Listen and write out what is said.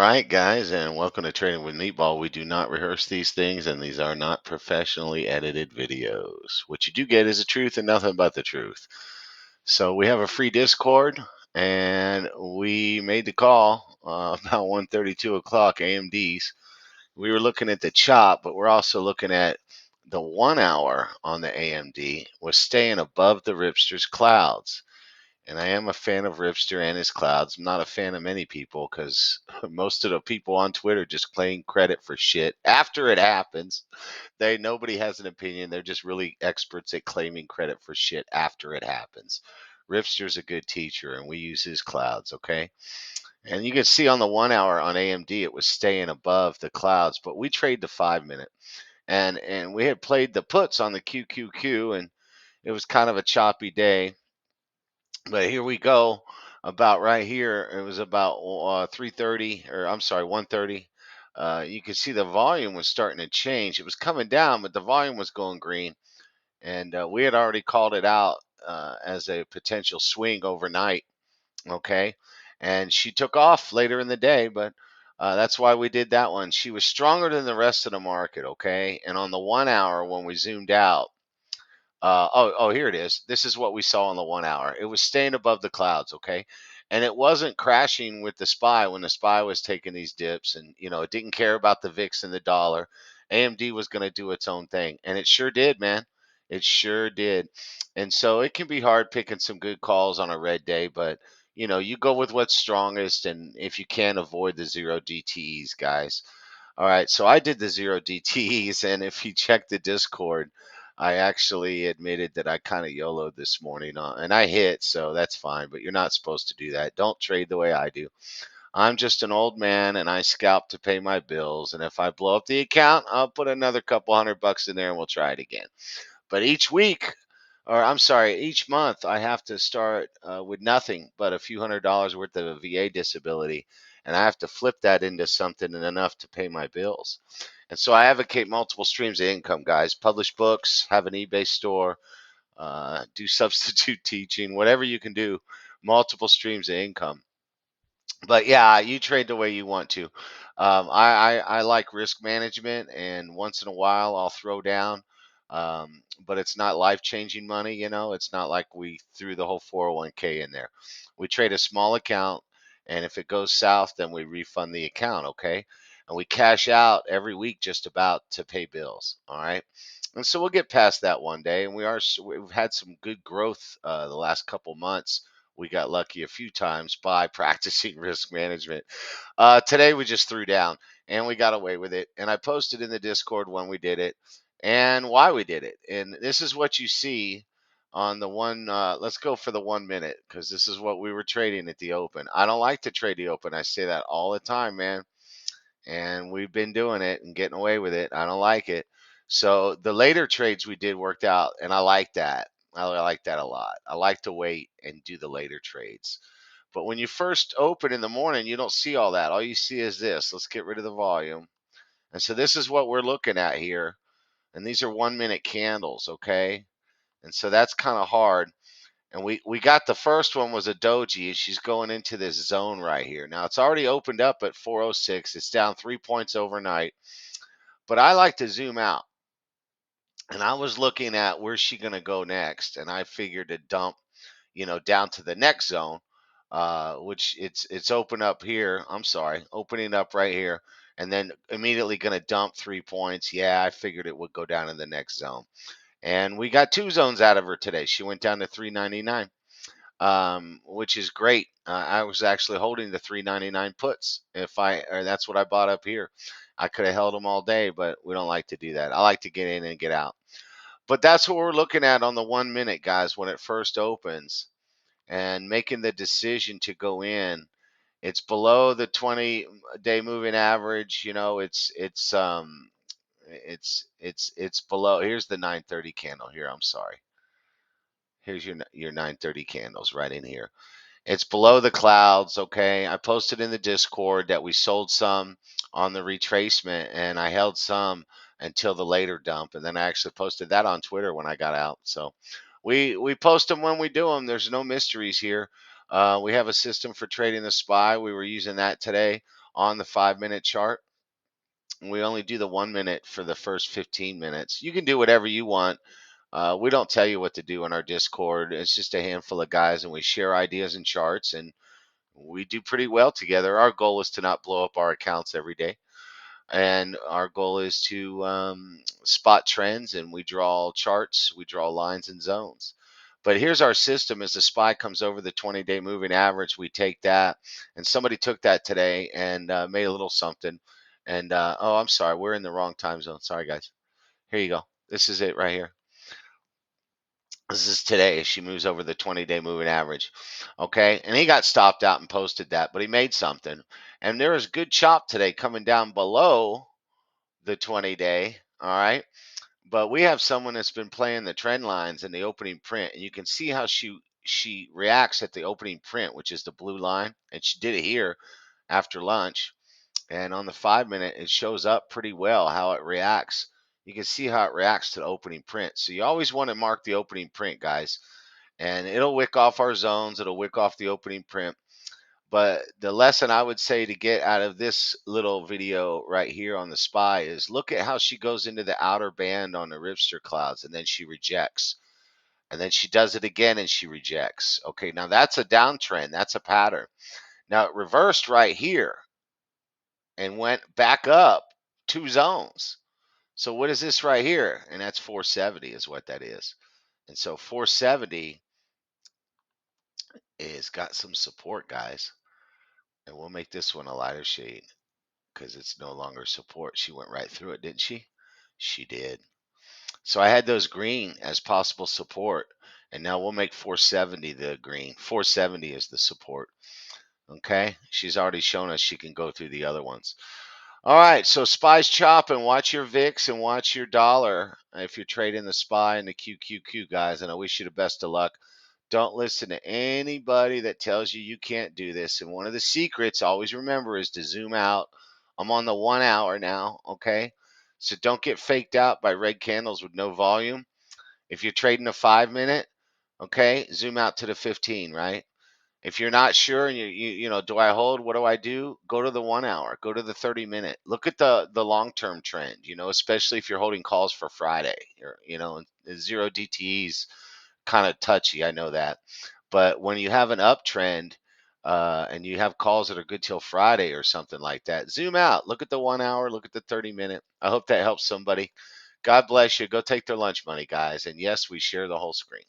right, guys, and welcome to Trading with Meatball. We do not rehearse these things, and these are not professionally edited videos. What you do get is the truth and nothing but the truth. So we have a free Discord, and we made the call about 1:32 o'clock AMD's. We were looking at the chop, but we're also looking at the 1 hour on the AMD was staying above the Ripster's clouds. And I am a fan of Ripster and his clouds. I'm not a fan of many people because most of the people on Twitter just claim credit for shit after it happens. Nobody has an opinion. They're just really experts at claiming credit for shit after it happens. Ripster's a good teacher, and we use his clouds, okay? And you can see on the 1 hour on AMD, it was staying above the clouds, but we trade the 5 minute, and we had played the puts on the QQQ, and it was kind of a choppy day. But here we go. About right here, it was about 3:30, or I'm sorry, 1:30. You can see the volume was starting to change. It was coming down, but the volume was going green, and we had already called it out as a potential swing overnight. Okay, and she took off later in the day, but that's why we did that one. She was stronger than the rest of the market. Okay, and on the 1 hour when we zoomed out. Here it is. This is what we saw in the 1 hour. It was staying above the clouds, okay? And it wasn't crashing with the SPY when the SPY was taking these dips, and it didn't care about the VIX and the dollar. AMD was going to do its own thing, and it sure did, man. It sure did. And so it can be hard picking some good calls on a red day, but you go with what's strongest, and if you can avoid the zero DTEs, guys. All right, so I did the zero DTEs, and if you check the Discord, I actually admitted that I kind of YOLO'd this morning, and I hit, so that's fine. But you're not supposed to do that. Don't trade the way I do. I'm just an old man, and I scalp to pay my bills. And if I blow up the account, I'll put another couple $100 in there, and we'll try it again. But each week, or I'm sorry, each month, I have to start with nothing but a few $100s worth of a VA disability, and I have to flip that into something and enough to pay my bills. And so I advocate multiple streams of income, guys. Publish books, have an eBay store, do substitute teaching, whatever you can do, multiple streams of income. But yeah, you trade the way you want to. I like risk management, and once in a while I'll throw down. But it's not life changing money, It's not like we threw the whole 401k in there. We trade a small account, and if it goes south, then we refund the account, okay? And we cash out every week just about to pay bills, all right? And so we'll get past that one day, and we've had some good growth the last couple months. We got lucky a few times by practicing risk management. Today we just threw down and we got away with it. And I posted in the Discord when we did it and why we did it. And this is what you see on the one. Let's go for the 1 minute because this is what we were trading at the open. I don't like to trade the open. I say that all the time, man. And we've been doing it and getting away with it. I don't like it. So the later trades we did worked out, and I like that. I like that a lot. I like to wait and do the later trades. But when you first open in the morning, you don't see all that. All you see is this. Let's get rid of the volume. And so this is what we're looking at here. And these are 1 minute candles, okay? And so that's kind of hard. And we got the first one was a doji, and she's going into this zone right here. Now it's already opened up at 406. It's down 3 points overnight. But I like to zoom out. And I was looking at where's she going to go next, and I figured to dump, down to the next zone, which it's open up here. I'm sorry, opening up right here, and then immediately going to dump 3 points. Yeah, I figured it would go down in the next zone, and we got two zones out of her today. She went down to 399, which is great. I was actually holding the 399 puts. Or that's what I bought up here. I could have held them all day, but we don't like to do that. I like to get in and get out. But that's what we're looking at on the 1 minute, guys, when it first opens and making the decision to go in. It's below the 20-day moving average. It's below. Here's the 930 candle here. I'm sorry. Here's your 930 candles right in here. It's below the clouds, okay? I posted in the Discord that we sold some on the retracement, and I held some until the later dump, and then I actually posted that on Twitter when I got out. So we post them when we do them. There's no mysteries here. We have a system for trading the SPY. We were using that today on the 5-minute chart. We only do the 1 minute for the first 15 minutes. You can do whatever you want. We don't tell you what to do in our Discord. It's just a handful of guys, and we share ideas and charts, and we do pretty well together. Our goal is to not blow up our accounts every day, and our goal is to spot trends, and we draw charts, we draw lines and zones. But here's our system: as the SPY comes over the 20-day moving average, we take that, and somebody took that today and made a little something. And oh, I'm sorry, we're in the wrong time zone. Sorry, guys. Here you go. This is it right here. This is today. She moves over the 20-day moving average. Okay. And he got stopped out and posted that, but he made something. And there is good chop today coming down below the 20-day. All right. But we have someone that's been playing the trend lines in the opening print, and you can see how she reacts at the opening print, which is the blue line. And she did it here after lunch. And on the 5-minute, it shows up pretty well how it reacts. You can see how it reacts to the opening print. So you always want to mark the opening print, guys. And it'll wick off our zones. It'll wick off the opening print. But the lesson I would say to get out of this little video right here on the SPY is look at how she goes into the outer band on the Ripster clouds, and then she rejects. And then she does it again and she rejects. Okay, now that's a downtrend. That's a pattern. Now it reversed right here and went back up 2 zones. So what is this right here? And that's 470 is what that is. And so 470 is got some support, guys. And we'll make this one a lighter shade because it's no longer support. She went right through it, didn't she? She did. So I had those green as possible support. And now we'll make 470 the green. 470 is the support. Okay. She's already shown us she can go through the other ones. All right, so SPY's chopping. Watch your VIX and watch your dollar if you're trading the SPY and the QQQ, guys. And I wish you the best of luck. Don't listen to anybody that tells you you can't do this. And one of the secrets, always remember, is to zoom out. I'm on the 1 hour now, okay? So don't get faked out by red candles with no volume. If you're trading a 5-minute, okay, zoom out to the 15, right? If you're not sure and you do I hold? What do I do? Go to the 1 hour. Go to the 30-minute. Look at the long-term trend. Especially if you're holding calls for Friday. Zero DTEs kind of touchy. I know that, but when you have an uptrend and you have calls that are good till Friday or something like that, zoom out. Look at the 1 hour. Look at the 30-minute. I hope that helps somebody. God bless you. Go take their lunch money, guys. And yes, we share the whole screen.